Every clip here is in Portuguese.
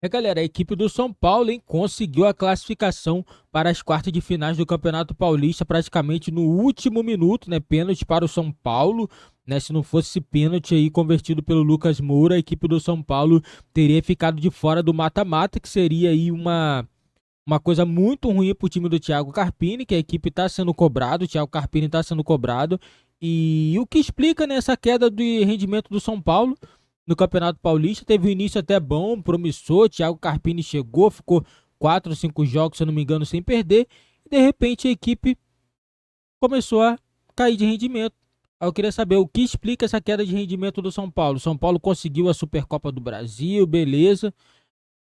Galera, a equipe do São Paulo, hein, conseguiu a classificação para as quartas de finais do Campeonato Paulista praticamente no último minuto, né? Pênalti para o São Paulo, né? Se não fosse esse pênalti aí convertido pelo Lucas Moura, a equipe do São Paulo teria ficado de fora do mata-mata, que seria aí uma coisa muito ruim para o time do Thiago Carpini, que a equipe está sendo cobrado, o Thiago Carpini está sendo cobrado, e o que explica nessa queda de rendimento do São Paulo no Campeonato Paulista. Teve um início até bom, promissor, Thiago Carpini chegou, ficou 4 ou 5 jogos, se eu não me engano, sem perder, e de repente a equipe começou a cair de rendimento. Aí eu queria saber o que explica essa queda de rendimento do São Paulo. São Paulo conseguiu a Supercopa do Brasil, beleza,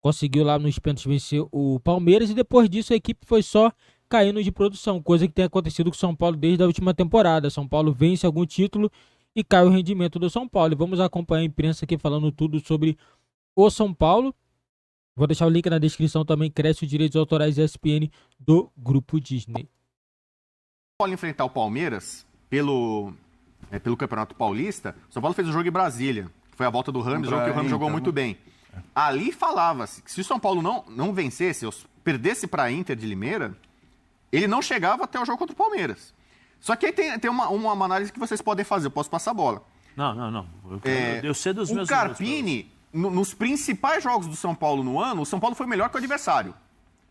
conseguiu lá nos pênaltis vencer o Palmeiras e depois disso a equipe foi só caindo de produção, coisa que tem acontecido com o São Paulo desde a última temporada. São Paulo vence algum título e cai o rendimento do São Paulo. E vamos acompanhar a imprensa aqui falando tudo sobre o São Paulo. Vou deixar o link na descrição também, cresce os direitos autorais ESPN do Grupo Disney. São Paulo enfrentar o Palmeiras pelo Campeonato Paulista. São Paulo fez o jogo em Brasília, que foi a volta do Rames, jogo que o Rames jogou muito bem. Ali falava-se que se o São Paulo não vencesse, ou perdesse para a Inter de Limeira, ele não chegava até o jogo contra o Palmeiras. Só que aí tem uma análise que vocês podem fazer, eu posso passar a bola. Não. Eu sei dos meus... O Carpini, nos principais jogos do São Paulo no ano, o São Paulo foi melhor que o adversário.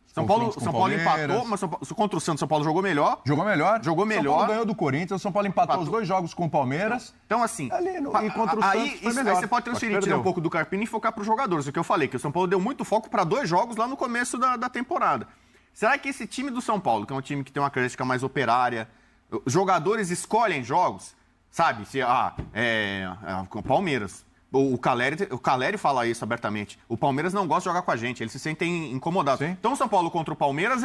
São Paulo empatou, mas contra o Santos, São Paulo jogou melhor. Jogou melhor? Jogou melhor. São Paulo ganhou do Corinthians, o São Paulo empatou os 2 jogos com o Palmeiras. Então assim, e contra o Santos foi melhor. Aí você pode transferir, tirar um pouco do Carpini e focar para os jogadores. O que eu falei, que o São Paulo deu muito foco para 2 jogos lá no começo da temporada. Será que esse time do São Paulo, que é um time que tem uma característica mais operária, os jogadores escolhem jogos, sabe? O Palmeiras. O Caleri fala isso abertamente. O Palmeiras não gosta de jogar com a gente, eles se sentem incomodados. Sim. Então o São Paulo contra o Palmeiras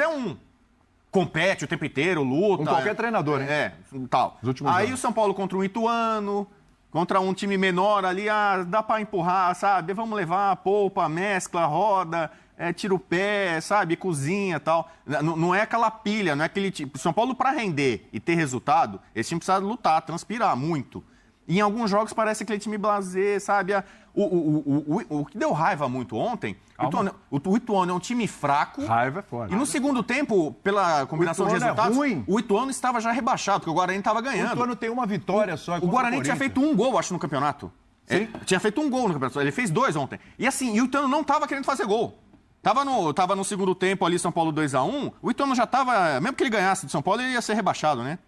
compete o tempo inteiro, luta. Com qualquer treinador, hein? Tal. Aí jogos. o São Paulo contra o Ituano, contra um time menor ali, dá pra empurrar, sabe? Vamos levar, poupa, mescla, roda, tira o pé, sabe? Cozinha e tal. Não é aquela pilha, não é aquele tipo. São Paulo, pra render e ter resultado, esse time precisa lutar, transpirar muito. E em alguns jogos parece aquele time blasé, sabe? O que deu raiva muito ontem, o Ituano é um time fraco. Raiva é fora. E no segundo tempo, pela combinação de resultados, o Ituano estava já rebaixado, porque o Guarani estava ganhando. O Ituano tem uma vitória só. O Guarani tinha feito 1 gol, acho, no campeonato. Sim. Tinha feito 1 gol no campeonato. Ele fez 2 ontem. E assim, o Ituano não estava querendo fazer gol. Tava no segundo tempo ali, São Paulo 2-1. O Ituano já estava, mesmo que ele ganhasse de São Paulo, ele ia ser rebaixado, né?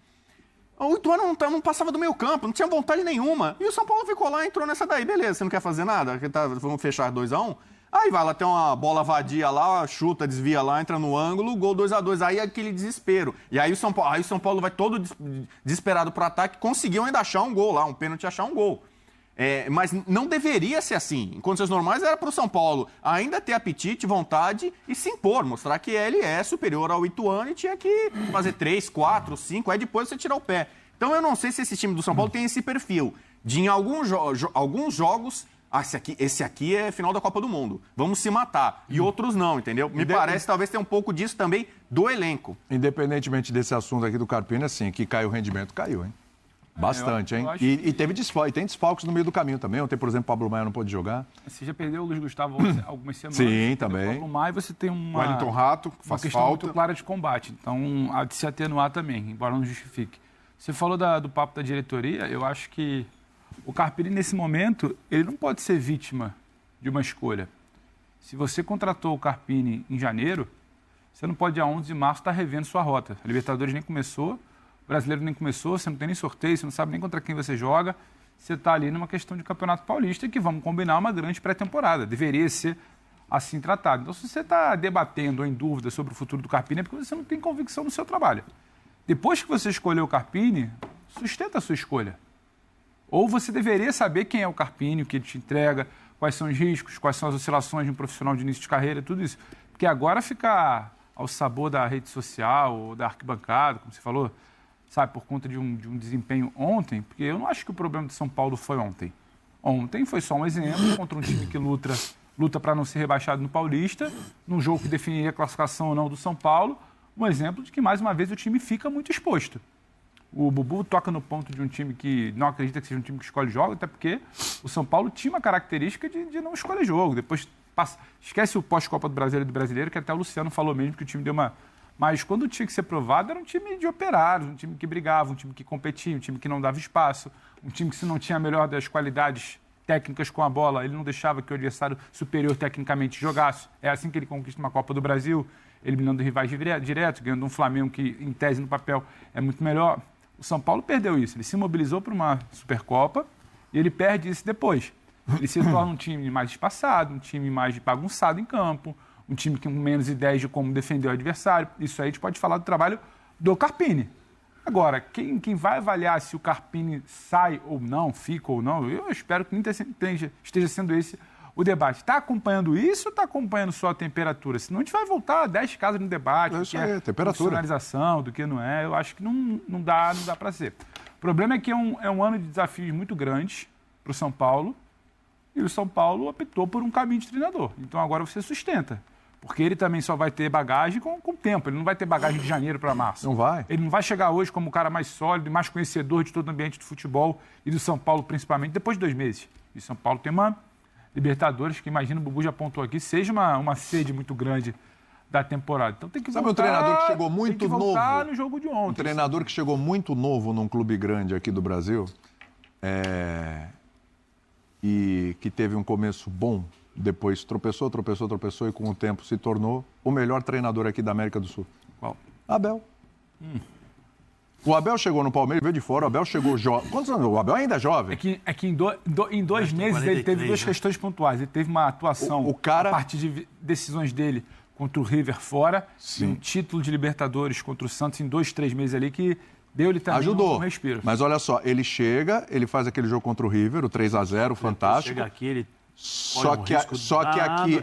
O Ituano não passava do meio campo, não tinha vontade nenhuma. E o São Paulo ficou lá e entrou nessa daí. Beleza, você não quer fazer nada? Vamos fechar 2-1. Aí vai lá, tem uma bola vadia lá, chuta, desvia lá, entra no ângulo, gol 2-2. Aí é aquele desespero. E aí o São Paulo vai todo desesperado pro ataque, conseguiu ainda achar um gol lá, um pênalti, achar um gol. Mas não deveria ser assim. Em condições normais era para o São Paulo ainda ter apetite, vontade e se impor, mostrar que ele é superior ao Ituano e tinha que fazer 3, 4, 5, aí depois você tirar o pé. Então eu não sei se esse time do São Paulo tem esse perfil de em alguns jogos, esse aqui é final da Copa do Mundo, vamos se matar, e outros não, entendeu? Me parece talvez ter um pouco disso também do elenco. Independentemente desse assunto aqui do Carpini, assim, que caiu o rendimento, caiu, hein? Bastante, hein? E teve desfalques, tem desfalques no meio do caminho também. Ontem, por exemplo, o Pablo Maia não pôde jogar. Você já perdeu o Luiz Gustavo algumas semanas. Sim, também. O Pablo Maia, você tem o Wellington Rato, que faz questão falta. muito clara de combate. Então, há de se atenuar também, embora não justifique. Você falou do papo da diretoria, eu acho que o Carpini, nesse momento, ele não pode ser vítima de uma escolha. Se você contratou o Carpini em janeiro, você não pode, dia 11 de março, estar revendo sua rota. A Libertadores nem começou, o Brasileiro nem começou, você não tem nem sorteio, você não sabe nem contra quem você joga. Você está ali numa questão de Campeonato Paulista que, vamos combinar, uma grande pré-temporada. Deveria ser assim tratado. Então, se você está debatendo ou em dúvida sobre o futuro do Carpini, é porque você não tem convicção no seu trabalho. Depois que você escolheu o Carpini, sustenta a sua escolha. Ou você deveria saber quem é o Carpini, o que ele te entrega, quais são os riscos, quais são as oscilações de um profissional de início de carreira, tudo isso. Porque agora fica ao sabor da rede social ou da arquibancada, como você falou, sabe, por conta de um desempenho ontem, porque eu não acho que o problema de São Paulo foi ontem. Ontem foi só um exemplo contra um time que luta para não ser rebaixado no Paulista, num jogo que definiria a classificação ou não do São Paulo, um exemplo de que, mais uma vez, o time fica muito exposto. O Bubu toca no ponto de um time que não acredita que seja um time que escolhe jogo, até porque o São Paulo tinha uma característica de não escolher jogo. Depois Esquece o pós-Copa do Brasil e do Brasileiro, que até o Luciano falou mesmo que o time deu uma... Mas quando tinha que ser provado, era um time de operários, um time que brigava, um time que competia, um time que não dava espaço, um time que, se não tinha a melhor das qualidades técnicas com a bola, ele não deixava que o adversário superior tecnicamente jogasse. É assim que ele conquista uma Copa do Brasil, eliminando rivais direto, ganhando um Flamengo que, em tese, no papel, é muito melhor. O São Paulo perdeu isso. Ele se mobilizou para uma Supercopa e ele perde isso depois. Ele se torna um time mais espaçado, um time mais bagunçado em campo, um time com menos ideias de como defender o adversário. Isso aí a gente pode falar do trabalho do Carpini. Agora, quem vai avaliar se o Carpini sai ou não, fica ou não, eu espero que nem esteja sendo esse o debate. Está acompanhando isso ou está acompanhando só a temperatura? Senão a gente vai voltar a 10 casas no debate, isso aí, temperatura, profissionalização, do que não é. Eu acho que não dá para ser. O problema é que é um ano de desafios muito grandes para o São Paulo, e o São Paulo optou por um caminho de treinador. Então agora você sustenta. Porque ele também só vai ter bagagem com o tempo. Ele não vai ter bagagem de janeiro para março. Não vai. Ele não vai chegar hoje como o cara mais sólido e mais conhecedor de todo o ambiente do futebol e do São Paulo, principalmente, depois de 2 meses. E São Paulo tem uma Libertadores, que imagina, o Bubu já apontou aqui, seja uma sede muito grande da temporada. Então tem que voltar... Sabe um treinador que chegou muito novo? No jogo de ontem. Um treinador que chegou muito novo num clube grande aqui do Brasil e que teve um começo bom. Depois tropeçou e com o tempo se tornou o melhor treinador aqui da América do Sul. Qual? Abel. O Abel chegou no Palmeiras, veio de fora, o Abel chegou jovem. Quantos anos? O Abel ainda é jovem. É que em 2 meses ele teve 2 questões pontuais. Ele teve uma atuação a partir de decisões dele contra o River fora, e um título de Libertadores contra o Santos em 2, 3 meses ali que deu-lhe também ajudou. Um respiro. Mas olha só, ele chega, ele faz aquele jogo contra o River, o 3-0, fantástico. Chega aqui, ele... Só que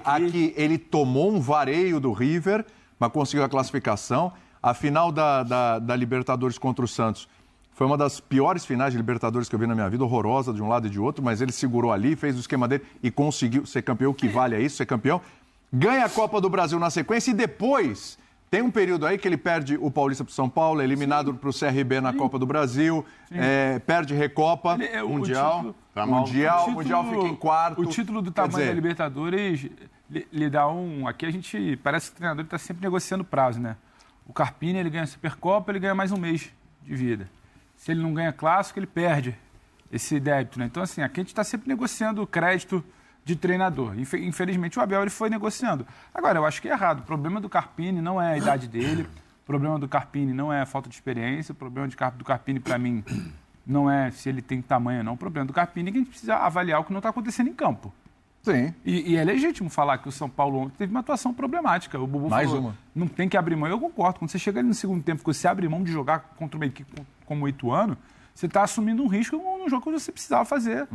aqui ele tomou um vareio do River, mas conseguiu a classificação. A final da Libertadores contra o Santos foi uma das piores finais de Libertadores que eu vi na minha vida, horrorosa de um lado e de outro, mas ele segurou ali, fez o esquema dele e conseguiu ser campeão, que vale a isso, ser campeão. Ganha a Copa do Brasil na sequência e depois tem um período aí que ele perde o Paulista para o São Paulo, é eliminado para o CRB na Copa do Brasil, perde Recopa, Mundial. Mundial fica em quarto. O título do tamanho da Libertadores lhe dá um... Aqui a gente... Parece que o treinador está sempre negociando prazo, né? O Carpini, ele ganha a Supercopa, ele ganha mais um mês de vida. Se ele não ganha Clássico, ele perde esse débito, né? Então, assim, aqui a gente está sempre negociando crédito de treinador. Infelizmente, o Abel ele foi negociando. Agora, eu acho que é errado. O problema do Carpini não é a idade dele, o problema do Carpini não é a falta de experiência, o problema do Carpini, para mim, não é se ele tem tamanho ou não. O problema do Carpini é que a gente precisa avaliar o que não está acontecendo em campo. Sim. E é legítimo falar que o São Paulo ontem teve uma atuação problemática. O Bubu mais falou, uma. Não tem que abrir mão. Eu concordo. Quando você chega ali no segundo tempo, que você abre mão de jogar contra uma equipe como o Ituano, você está assumindo um risco num jogo que você precisava fazer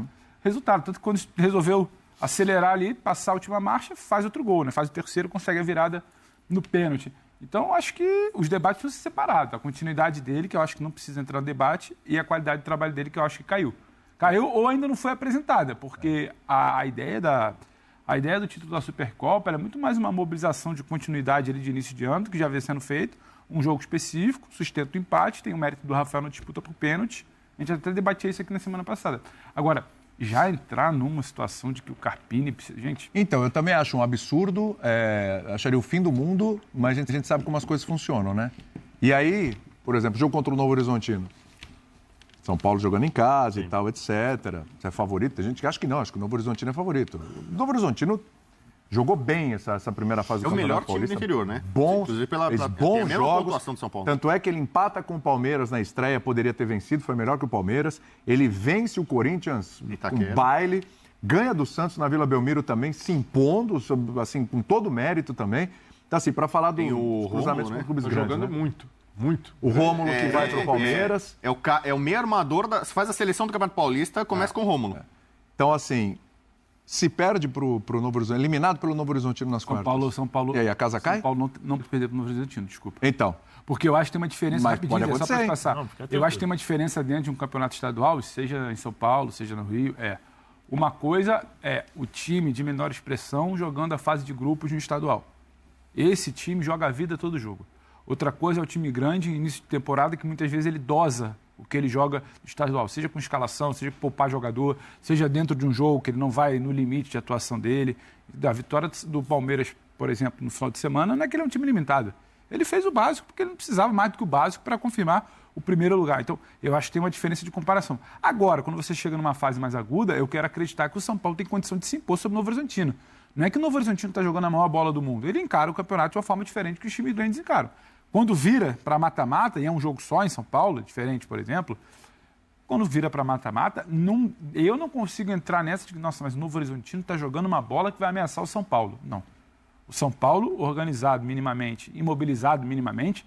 resultado. Tanto que quando resolveu acelerar ali, passar a última marcha, faz outro gol, né? Faz o terceiro, consegue a virada no pênalti. Então, acho que os debates precisam ser separados. A continuidade dele, que eu acho que não precisa entrar no debate, e a qualidade de trabalho dele, que eu acho que caiu. Caiu ou ainda não foi apresentada, porque a ideia do título da Supercopa era muito mais uma mobilização de continuidade ali de início de ano, que já havia sendo feito, um jogo específico, sustenta o empate, tem o mérito do Rafael na disputa por pênalti. A gente até debatia isso aqui na semana passada. Agora, já entrar numa situação de que o Carpini precisa... Gente... Então, eu também acho um absurdo, acharia o fim do mundo, mas a gente sabe como as coisas funcionam, né? E aí, por exemplo, jogo contra o Novo Horizontino. São Paulo jogando em casa e tal, etc. Você é favorito? Tem gente que acha que não, acho que o Novo Horizontino é favorito. O Novo Horizontino jogou bem essa primeira fase do Campeonato Paulista. É o melhor time do interior, né? Bons, Inclusive bons jogos. Pontuação do São Paulo. Tanto é que ele empata com o Palmeiras na estreia, poderia ter vencido, foi melhor que o Palmeiras. Ele vence o Corinthians com baile, ganha do Santos na Vila Belmiro também, se impondo, assim, com todo o mérito também. Então, assim, para falar dos cruzamentos com clubes grandes, jogando né? Muito. O Rômulo que vai para o Palmeiras. É o meio armador, faz a seleção do Campeonato Paulista, começa com o Rômulo. Então, assim, se perde para o Novo Horizontino, eliminado pelo Novo Horizontino nas quartas. São Paulo. E aí, a casa cai? São Paulo não perdeu para o Novo Horizontino, desculpa. Então. Porque eu acho que tem uma diferença, mas rapidinho, pode só para passar. Não, eu acho que tem uma diferença dentro de um campeonato estadual, seja em São Paulo, seja no Rio. Uma coisa é o time de menor expressão jogando a fase de grupos no estadual. Esse time joga a vida todo jogo. Outra coisa é o time grande, início de temporada, que muitas vezes ele dosa O que ele joga no estadual, seja com escalação, seja com poupar jogador, seja dentro de um jogo que ele não vai no limite de atuação dele. Da vitória do Palmeiras, por exemplo, no final de semana, não é que ele é um time limitado. Ele fez o básico porque ele não precisava mais do que o básico para confirmar o primeiro lugar. Então, eu acho que tem uma diferença de comparação. Agora, quando você chega numa fase mais aguda, eu quero acreditar que o São Paulo tem condição de se impor sobre o Novo Horizontino. Não é que o Novo Horizontino está jogando a maior bola do mundo. Ele encara o campeonato de uma forma diferente que os times grandes encaram. Quando vira para mata-mata, e é um jogo só em São Paulo, diferente, por exemplo, quando vira para mata-mata, eu não consigo entrar nessa de que, nossa, mas o Novo Horizontino está jogando uma bola que vai ameaçar o São Paulo. Não. O São Paulo, organizado minimamente, imobilizado minimamente,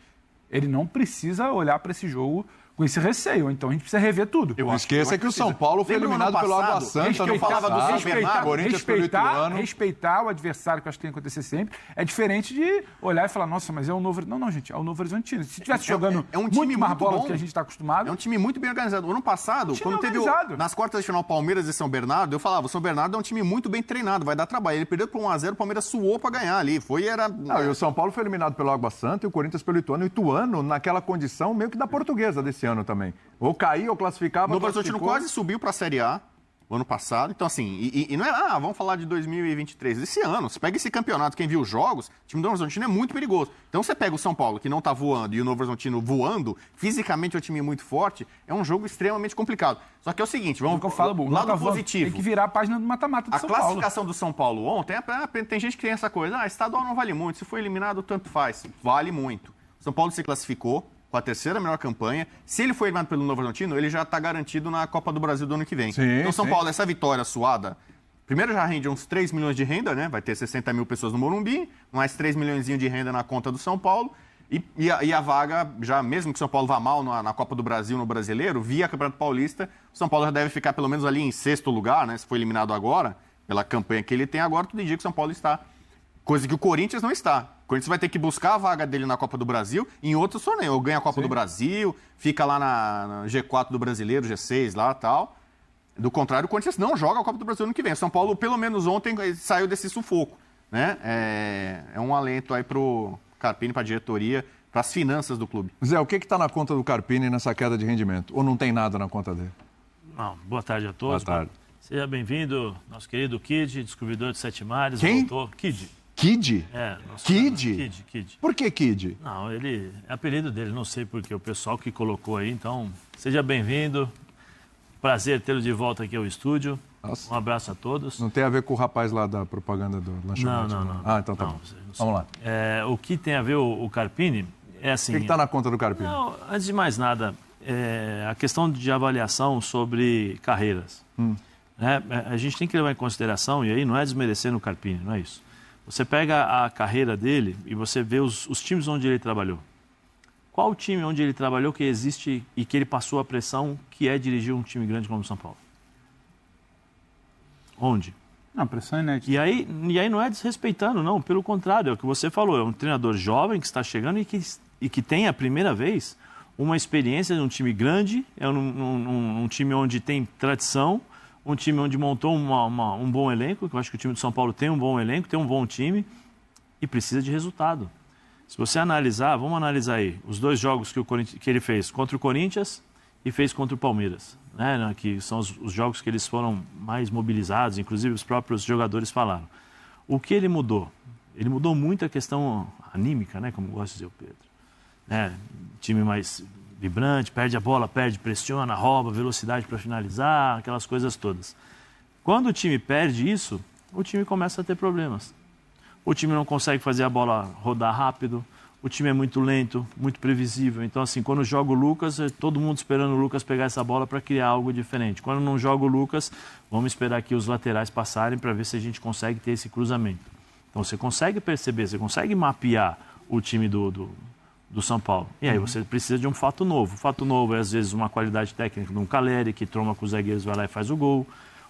ele não precisa olhar para esse jogo com esse receio. Então a gente precisa rever tudo. Não esqueça que o São Paulo foi eliminado pelo Água Santa no passado. Corinthians pelo Ituano. Respeitar o adversário, que eu acho que tem que acontecer sempre, é diferente de olhar e falar, nossa, mas é o Novo... Não, gente, é o Novo Horizontino. Se estivesse jogando um time muito mais bola bom do que a gente está acostumado... É um time muito bem organizado. O ano passado, quando teve nas quartas de final Palmeiras e São Bernardo, eu falava, o São Bernardo é um time muito bem treinado, vai dar trabalho. Ele perdeu por 1-0, o Palmeiras suou para ganhar ali. E o São Paulo foi eliminado pelo Água Santa e o Corinthians pelo Ituano. O Ituano, naquela condição, meio que da Portuguesa desse ano também. Ou caía ou classificava. O Novo Horizontino quase subiu para a Série A o ano passado. Então, assim, e não é, vamos falar de 2023. Esse ano, você pega esse campeonato, quem viu os jogos, o time do Novo Horizontino é muito perigoso. Então, você pega o São Paulo, que não tá voando, e o Novo Horizontino voando, fisicamente é um time muito forte, é um jogo extremamente complicado. Só que é o seguinte, vamos falar do lado positivo. Tem que virar a página do mata-mata do São Paulo. A classificação do São Paulo ontem, tem gente que tem essa coisa, estadual não vale muito, se for eliminado, tanto faz. Vale muito. São Paulo se classificou com a terceira melhor campanha. Se ele for eliminado pelo Novo Horizontino, ele já está garantido na Copa do Brasil do ano que vem. Então, São Paulo, essa vitória suada, primeiro já rende uns 3 milhões de renda, né? Vai ter 60 mil pessoas no Morumbi, mais 3 milhões de renda na conta do São Paulo. E a vaga, já mesmo que o São Paulo vá mal na Copa do Brasil, no Brasileiro, via Campeonato Paulista, o São Paulo já deve ficar pelo menos ali em sexto lugar, né? Se for eliminado agora, pela campanha que ele tem agora, tudo indica que o São Paulo está. Coisa que o Corinthians não está. O Corinthians vai ter que buscar a vaga dele na Copa do Brasil em outros torneios. Ou ganha a Copa do Brasil, fica lá na G4 do Brasileiro, G6 lá e tal. Do contrário, o Corinthians não joga a Copa do Brasil ano que vem. O São Paulo, pelo menos ontem, saiu desse sufoco. Né? É um alento aí pro Carpini, pra diretoria, pras finanças do clube. Zé, o que está na conta do Carpini nessa queda de rendimento? Ou não tem nada na conta dele? Não, boa tarde a todos. Boa tarde. Seja bem-vindo, nosso querido Kid, descobridor de Sete Mares. Quem? Voltou. Kid. Kid? Kid? Kid. Por que Kid? Não, ele é apelido dele, não sei porque, o pessoal que colocou aí. Então, seja bem-vindo. Prazer tê-lo de volta aqui ao estúdio. Nossa. Um abraço a todos. Não tem a ver com o rapaz lá da propaganda do lanchonete? Não. Ah, então tá bom. Vamos lá. O que tem a ver o Carpini é assim... O que está na conta do Carpini? Não, antes de mais nada, a questão de avaliação sobre carreiras. A gente tem que levar em consideração, e aí não é desmerecendo o Carpini, não é isso. Você pega a carreira dele e você vê os times onde ele trabalhou. Qual o time onde ele trabalhou que existe e que ele passou a pressão que é dirigir um time grande como o São Paulo? Onde? Não, pressão inédita. E aí não é desrespeitando, não. Pelo contrário, é o que você falou. É um treinador jovem que está chegando e que tem a primeira vez uma experiência de um time grande, é um time onde tem tradição, um time onde montou um bom elenco, que eu acho que o time do São Paulo tem um bom elenco, tem um bom time e precisa de resultado. Se você analisar, vamos analisar aí, os 2 jogos que ele fez contra o Corinthians e fez contra o Palmeiras, né, que são os jogos que eles foram mais mobilizados, inclusive os próprios jogadores falaram. O que ele mudou? Ele mudou muito a questão anímica, né, como gosta de dizer o Pedro. Time mais vibrante, perde a bola, pressiona, rouba, velocidade para finalizar, aquelas coisas todas. Quando o time perde isso, o time começa a ter problemas. O time não consegue fazer a bola rodar rápido, o time é muito lento, muito previsível. Então, assim, quando joga o Lucas, todo mundo esperando o Lucas pegar essa bola para criar algo diferente. Quando não joga o Lucas, vamos esperar que os laterais passarem para ver se a gente consegue ter esse cruzamento. Então, você consegue perceber, você consegue mapear o time do São Paulo. E aí você precisa de um fato novo. O fato novo é, às vezes, uma qualidade técnica de um Caleri, que troma com os zagueiros, vai lá e faz o gol.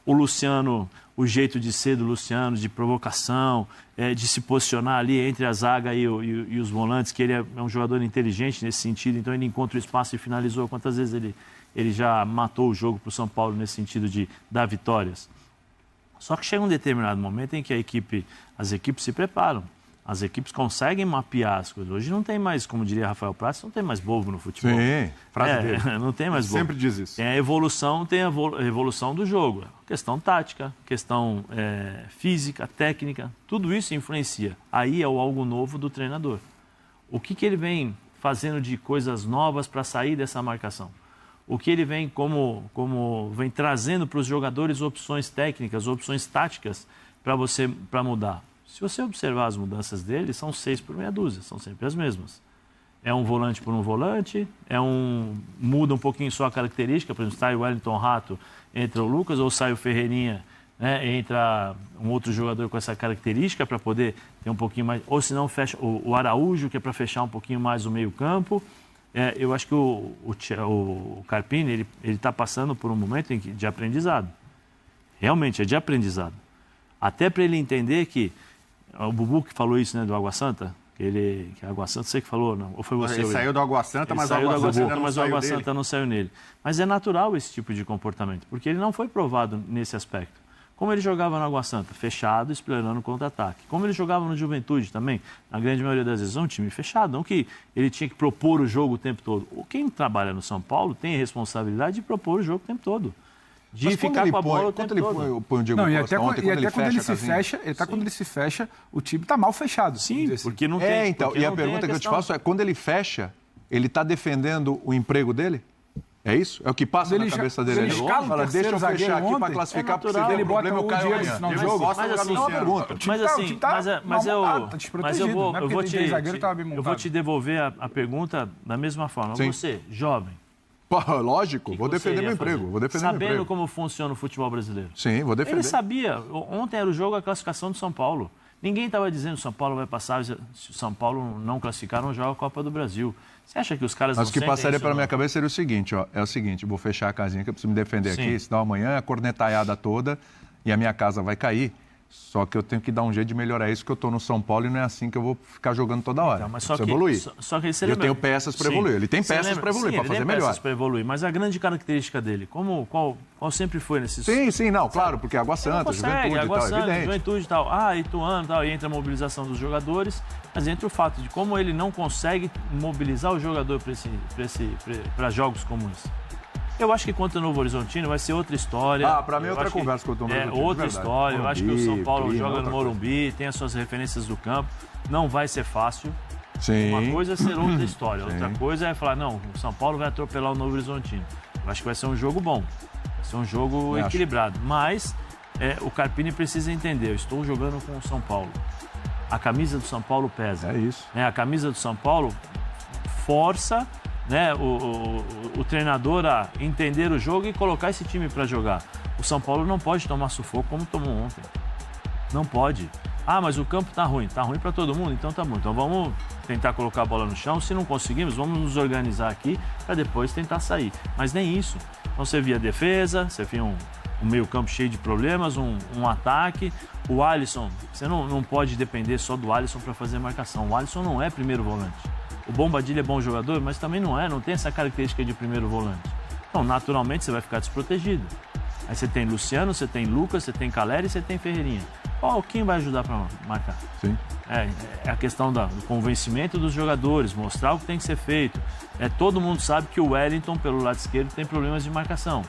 O Luciano, o jeito de ser do Luciano, de provocação, de se posicionar ali entre a zaga e os volantes, que ele é um jogador inteligente nesse sentido, então ele encontra o espaço e finalizou. Quantas vezes ele já matou o jogo para o São Paulo nesse sentido de dar vitórias? Só que chega um determinado momento em que as equipes se preparam. As equipes conseguem mapear as coisas. Hoje não tem mais, como diria Rafael Prats, não tem mais bobo no futebol. Sim, frase dele. Não tem mais bobo. Sempre diz isso. Tem a evolução do jogo. Questão tática, questão física, técnica, tudo isso influencia. Aí é o algo novo do treinador. O que ele vem fazendo de coisas novas para sair dessa marcação? O que ele vem como vem trazendo para os jogadores opções técnicas, opções táticas para mudar? Se você observar as mudanças dele, são 6 por meia dúzia, são sempre as mesmas. É um volante por um volante, muda um pouquinho só a característica, por exemplo, sai o Wellington Rato, entra o Lucas, ou sai o Ferreirinha, né, entra um outro jogador com essa característica para poder ter um pouquinho mais, ou se não fecha o Araújo, que é para fechar um pouquinho mais o meio campo. Eu acho que o Carpini, ele está passando por um momento de aprendizado. Realmente, é de aprendizado. Até para ele entender que o Bubu que falou isso, né, do Água Santa, que Água Santa, você que falou, não? Ou foi você? Ele saiu do Água Santa, mas o Água Santa não saiu nele. Mas é natural esse tipo de comportamento, porque ele não foi provado nesse aspecto. Como ele jogava no Água Santa, fechado, explorando contra-ataque. Como ele jogava no Juventude também, na grande maioria das vezes, é um time fechado, não que ele tinha que propor o jogo o tempo todo. Quem trabalha no São Paulo tem a responsabilidade de propor o jogo o tempo todo. De ficar com a bola o tempo todo. Põe o Diego Costa ontem, quando ele se fecha, o time está mal fechado. Sim, porque não tem... Então, e a pergunta que eu te faço é, quando ele fecha, ele está defendendo o emprego dele? É isso? É o que passa na cabeça dele? Ele fala, deixa eu fechar aqui para classificar, porque se der problema eu caio amanhã. No jogo. Eu vou te devolver a pergunta da mesma forma. Sim. Você, jovem... Lógico, vou defender meu emprego. Sabendo como funciona o futebol brasileiro. Sim, vou defender. Ele sabia. Ontem era o jogo, a classificação do São Paulo. Ninguém estava dizendo que o São Paulo vai passar, se o São Paulo não classificar, não joga a Copa do Brasil. Você acha que os caras Mas não o que passaria pela não? minha cabeça seria o seguinte, ó. É o seguinte, vou fechar a casinha que eu preciso me defender aqui, senão amanhã a cornetaiada toda e a minha casa vai cair. Só que eu tenho que dar um jeito de melhorar isso, porque eu estou no São Paulo e não é assim que eu vou ficar jogando toda hora. Então, mas só que evoluir. Só que eu tenho peças para evoluir. Ele tem peças para evoluir, para fazer melhor. Ele tem peças para evoluir, mas a grande característica dele, qual sempre foi nesses... Sim, não, claro, porque Água Santa, Juventude Água e tal, Santa, evidente. Juventude e tal, Ituano e tal, e entra a mobilização dos jogadores, mas entra o fato de como ele não consegue mobilizar o jogador para jogos comuns. Eu acho que contra o Novo Horizontino vai ser outra história. Para mim é outra conversa contra o Novo Horizontino. É outra história. Eu acho que o São Paulo joga no Morumbi, tem as suas referências do campo. Não vai ser fácil. Sim. Uma coisa é ser outra história. Outra coisa é falar, não, o São Paulo vai atropelar o Novo Horizontino. Eu acho que vai ser um jogo bom. Vai ser um jogo equilibrado. Mas o Carpini precisa entender, eu estou jogando com o São Paulo. A camisa do São Paulo pesa. É isso. A camisa do São Paulo força... o treinador a entender o jogo e colocar esse time para jogar. O São Paulo não pode tomar sufoco como tomou ontem. Não pode. Mas o campo tá ruim. Tá ruim para todo mundo? Então tá bom. Então vamos tentar colocar a bola no chão. Se não conseguimos, vamos nos organizar aqui para depois tentar sair. Mas nem isso. Então você via defesa, você via um meio campo cheio de problemas, um ataque. O Alisson, você não pode depender só do Alisson para fazer marcação. O Alisson não é primeiro volante. O Bombadilha é bom jogador, mas também não tem essa característica de primeiro volante. Então, naturalmente, você vai ficar desprotegido. Aí você tem Luciano, você tem Lucas, você tem Caleri e você tem Ferreirinha. Quem vai ajudar para marcar? Sim. É a questão do convencimento dos jogadores, mostrar o que tem que ser feito. Todo mundo sabe que o Wellington, pelo lado esquerdo, tem problemas de marcação.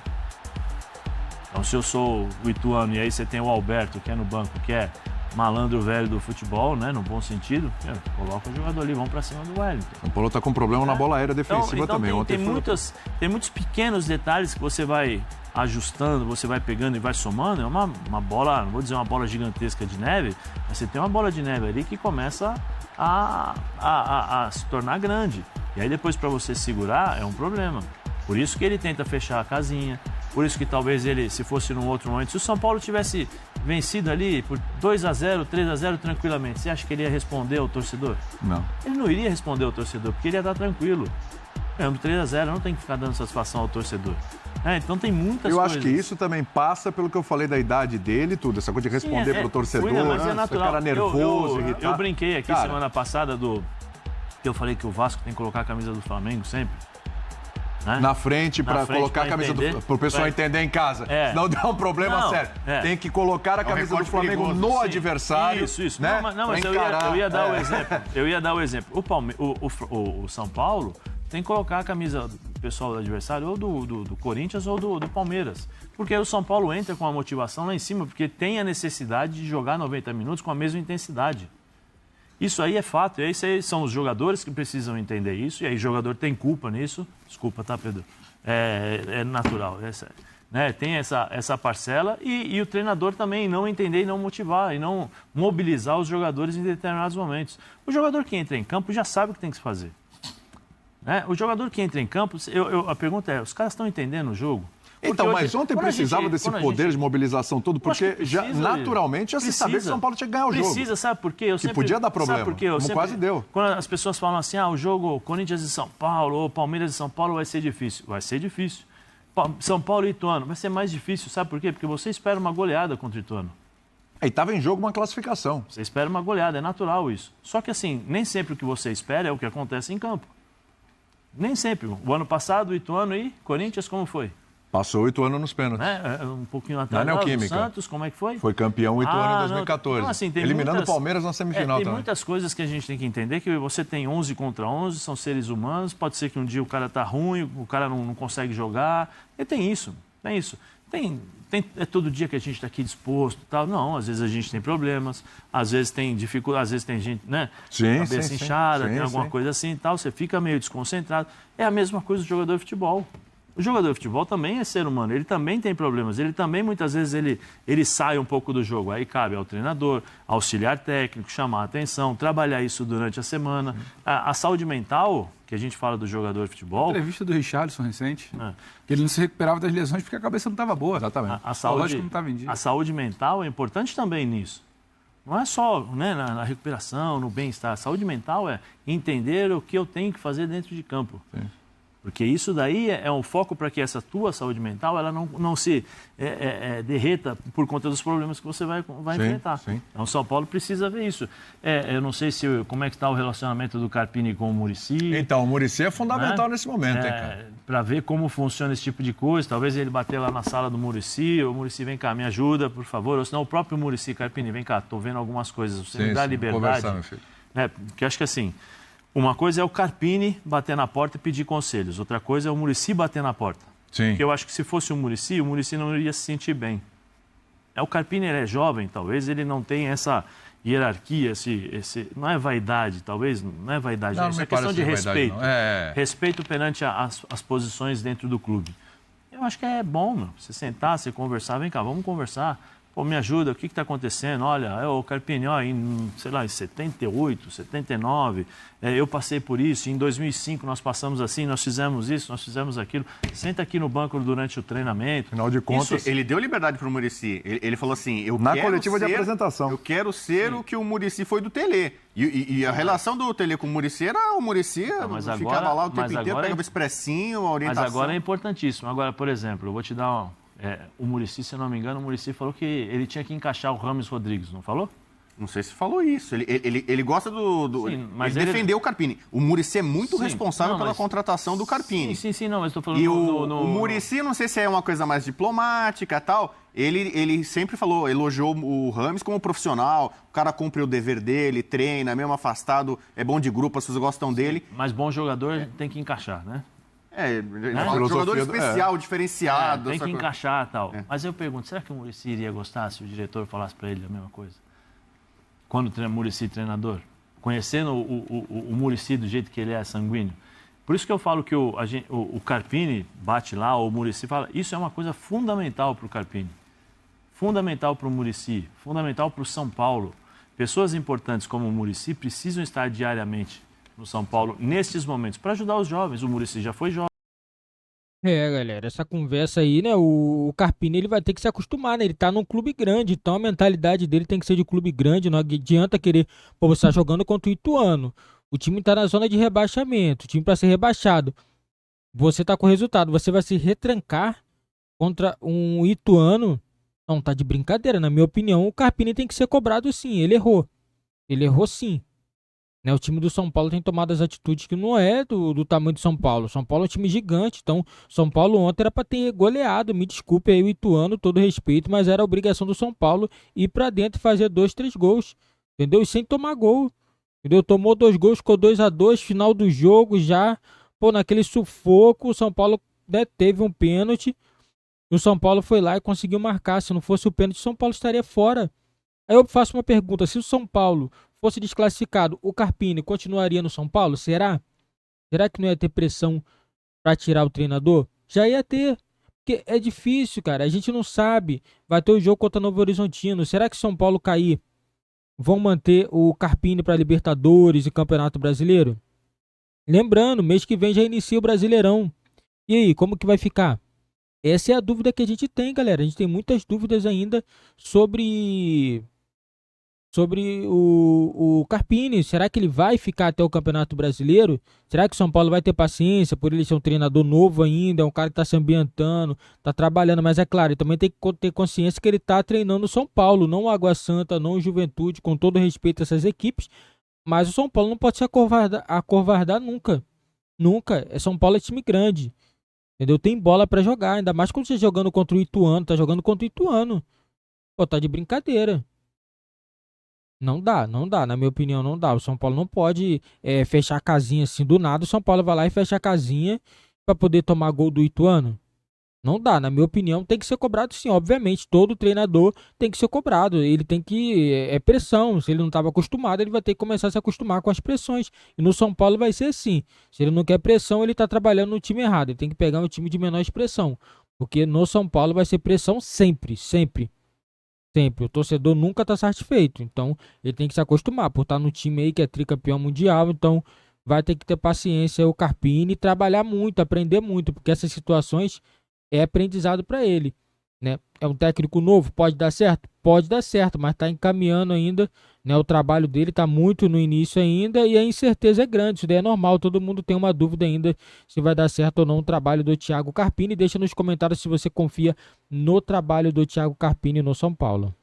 Então, se eu sou o Ituano e aí você tem o Alberto, que é no banco, que é malandro velho do futebol, né, no bom sentido, coloca o jogador ali, vamos para cima do Wellington. O Paulo está com problema na bola aérea defensiva então também. Tem muitos pequenos detalhes que você vai ajustando, você vai pegando e vai somando. É uma bola, não vou dizer uma bola gigantesca de neve, mas você tem uma bola de neve ali que começa a se tornar grande. E aí depois para você segurar é um problema. Por isso que ele tenta fechar a casinha, por isso que talvez ele, se fosse num outro momento, se o São Paulo tivesse vencido ali por 2-0, 3-0 tranquilamente, você acha que ele ia responder ao torcedor? Não. Ele não iria responder ao torcedor, porque ele ia estar tranquilo. Ganhando 3-0, não tem que ficar dando satisfação ao torcedor. Então tem muitas coisas. Eu acho que isso também passa pelo que eu falei da idade dele e tudo, essa coisa de responder pro torcedor, mas é natural. Cara nervoso, irritado. Eu brinquei aqui semana passada que eu falei que o Vasco tem que colocar a camisa do Flamengo sempre. na frente para colocar a camisa pro pessoal entender em casa. Senão dá um problema sério. Tem que colocar a camisa do Flamengo no adversário. Isso. Né? Não, mas eu ia dar o exemplo. Eu ia dar o exemplo. O São Paulo tem que colocar a camisa do pessoal do adversário ou do Corinthians ou do Palmeiras. Porque o São Paulo entra com a motivação lá em cima, porque tem a necessidade de jogar 90 minutos com a mesma intensidade. Isso aí é fato, e aí são os jogadores que precisam entender isso, e aí o jogador tem culpa nisso. Desculpa, tá, Pedro? É natural, né? Tem essa parcela e o treinador também não entender e não motivar, e não mobilizar os jogadores em determinados momentos. O jogador que entra em campo já sabe o que tem que se fazer. Né? O jogador que entra em campo, a pergunta é, os caras estão entendendo o jogo? Então, mas ontem precisava desse poder de mobilização todo, porque naturalmente já se sabia que o São Paulo tinha que ganhar o jogo. Precisa, sabe por quê? E podia dar problema, como quase deu. Quando as pessoas falam assim, o jogo Corinthians e São Paulo, ou Palmeiras e São Paulo vai ser difícil. Vai ser difícil. São Paulo e Ituano vai ser mais difícil, sabe por quê? Porque você espera uma goleada contra o Ituano. E estava em jogo uma classificação. Você espera uma goleada, é natural isso. Só que assim, nem sempre o que você espera é o que acontece em campo. Nem sempre. O ano passado, o Ituano e Corinthians, como foi? Passou o Ituano nos pênaltis. Um pouquinho atrás. O Santos, como é que foi? Foi campeão o Ituano em 2014. Não, assim, eliminando o Palmeiras na semifinal tem também. Muitas coisas que a gente tem que entender, que você tem 11 contra 11, são seres humanos, pode ser que um dia o cara tá ruim, o cara não consegue jogar. E tem isso. É todo dia que a gente está aqui disposto e tal. Não, às vezes a gente tem problemas, às vezes tem dificuldade, às vezes tem gente, né? Cabeça inchada, tem alguma coisa assim e tal, você fica meio desconcentrado. É a mesma coisa do jogador de futebol. O jogador de futebol também é ser humano, ele também tem problemas, ele também muitas vezes ele sai um pouco do jogo. Aí cabe ao treinador, auxiliar técnico, chamar a atenção, trabalhar isso durante a semana. A saúde mental, que a gente fala do jogador de futebol... A entrevista do Richarlison recente, que ele não se recuperava das lesões porque a cabeça não estava boa. Exatamente. A saúde mental é importante também nisso. Não é só na recuperação, no bem-estar. A saúde mental é entender o que eu tenho que fazer dentro de campo. Sim. Porque isso daí é um foco para que essa tua saúde mental ela não se derreta por conta dos problemas que você vai enfrentar. Sim. Então, o São Paulo precisa ver isso. Eu não sei como é que está o relacionamento do Carpini com o Muricy. Então, o Muricy é fundamental nesse momento, hein, cara? Para ver como funciona esse tipo de coisa. Talvez ele bater lá na sala do Muricy, o Muricy vem cá, me ajuda, por favor. Ou senão o próprio Muricy, Carpini, vem cá, estou vendo algumas coisas. Você me dá liberdade. Conversar, meu filho. Porque acho que assim... Uma coisa é o Carpini bater na porta e pedir conselhos. Outra coisa é o Muricy bater na porta. Sim. Porque eu acho que se fosse o Muricy não iria se sentir bem. O Carpini ele é jovem, talvez ele não tenha essa hierarquia, não é vaidade, talvez, não é vaidade. Isso é questão de respeito. Respeito perante as posições dentro do clube. Eu acho que é bom, você sentar, você conversar, vem cá, vamos conversar. Pô, me ajuda, o que está acontecendo? Olha, o Carpini, em 78, 79, eu passei por isso, em 2005 nós passamos assim, nós fizemos isso, nós fizemos aquilo. Senta aqui no banco durante o treinamento. Afinal de contas... Ele deu liberdade para o Muricy. Ele falou assim, na coletiva de apresentação. Eu quero ser o que o Muricy foi do Tele. E a relação do Tele com o Muricy era o Muricy ficava lá o tempo inteiro, pegava expressinho, a orientação. Mas agora é importantíssimo. Agora, por exemplo, eu vou te dar o Muricy, se eu não me engano, o Muricy falou que ele tinha que encaixar o Rames Rodrigues, não falou? Não sei se falou isso. Ele gosta Sim, mas ele defendeu o Carpini. O Muricy é muito responsável pela contratação do Carpini. Sim, não, mas estou falando... E o Muricy, não sei se é uma coisa mais diplomática e tal, ele sempre elogiou o Rames como profissional, o cara cumpre o dever dele, treina, mesmo afastado, é bom de grupo, as pessoas gostam dele. Mas bom jogador tem que encaixar, né? Jogador especial, diferenciado. Tem que encaixar e tal. Mas eu pergunto, será que o Muricy iria gostar se o diretor falasse para ele a mesma coisa? Quando o Muricy treinador? Conhecendo o Muricy do jeito que ele é, sanguíneo. Por isso que eu falo que o Carpini bate lá, ou o Muricy fala, isso é uma coisa fundamental para o Carpini. Fundamental para o Muricy, fundamental para o São Paulo. Pessoas importantes como o Muricy precisam estar diariamente no São Paulo, nesses momentos, para ajudar os jovens. O Muricy já foi jovem. Galera, essa conversa aí, né, o Carpini ele vai ter que se acostumar, né, ele tá num clube grande, então a mentalidade dele tem que ser de clube grande, não adianta querer, você tá jogando contra o Ituano, o time tá na zona de rebaixamento, o time para ser rebaixado, você tá com resultado, você vai se retrancar contra um Ituano, não, tá de brincadeira, na minha opinião, o Carpini tem que ser cobrado sim, ele errou sim. Né? O time do São Paulo tem tomado as atitudes que não é do tamanho do São Paulo. São Paulo é um time gigante, então São Paulo ontem era para ter goleado. Me desculpe aí o Ituano, todo respeito, mas era a obrigação do São Paulo ir para dentro e fazer 2, 3 gols, entendeu? E sem tomar gol, entendeu? Tomou 2 gols, ficou 2-2, final do jogo já, pô, naquele sufoco, o São Paulo, né, teve um pênalti, o São Paulo foi lá e conseguiu marcar. Se não fosse o pênalti, o São Paulo estaria fora. Aí eu faço uma pergunta, se o São Paulo fosse desclassificado, o Carpini continuaria no São Paulo? Será? Será que não ia ter pressão para tirar o treinador? Já ia ter. Porque é difícil, cara. A gente não sabe. Vai ter o jogo contra o Novo Horizontino. Será que São Paulo cair, vão manter o Carpini para Libertadores e Campeonato Brasileiro? Lembrando, mês que vem já inicia o Brasileirão. E aí, como que vai ficar? Essa é a dúvida que a gente tem, galera. A gente tem muitas dúvidas ainda sobre o Carpini. Será que ele vai ficar até o Campeonato Brasileiro? Será que o São Paulo vai ter paciência por ele ser um treinador novo ainda, é um cara que está se ambientando, está trabalhando, mas é claro, ele também tem que ter consciência que ele está treinando o São Paulo, não o Água Santa, não o Juventude, com todo respeito a essas equipes, mas o São Paulo não pode se acovardar nunca. Nunca. São Paulo é time grande, entendeu? Tem bola para jogar, ainda mais quando você tá jogando contra o Ituano, tá jogando contra o Ituano. Pô, tá de brincadeira. Não dá, não dá, na minha opinião não dá. O São Paulo não pode fechar a casinha assim do nada. O São Paulo vai lá e fecha a casinha para poder tomar gol do Ituano. Não dá, na minha opinião tem que ser cobrado sim, obviamente. Todo treinador tem que ser cobrado. Ele tem que, pressão. Se ele não estava acostumado, ele vai ter que começar a se acostumar com as pressões. E no São Paulo vai ser assim. Se ele não quer pressão, ele está trabalhando no time errado. Ele tem que pegar um time de menor expressão. Porque no São Paulo vai ser pressão sempre, sempre. Sempre. O torcedor nunca está satisfeito. Então, ele tem que se acostumar por estar no time aí que é tricampeão mundial. Então, vai ter que ter paciência o Carpini e trabalhar muito, aprender muito, porque essas situações é aprendizado para ele, né? É um técnico novo, pode dar certo? Pode dar certo, mas está encaminhando ainda, né? O trabalho dele está muito no início ainda e a incerteza é grande. Isso daí é normal, todo mundo tem uma dúvida ainda se vai dar certo ou não o trabalho do Thiago Carpini. Deixa nos comentários se você confia no trabalho do Thiago Carpini no São Paulo.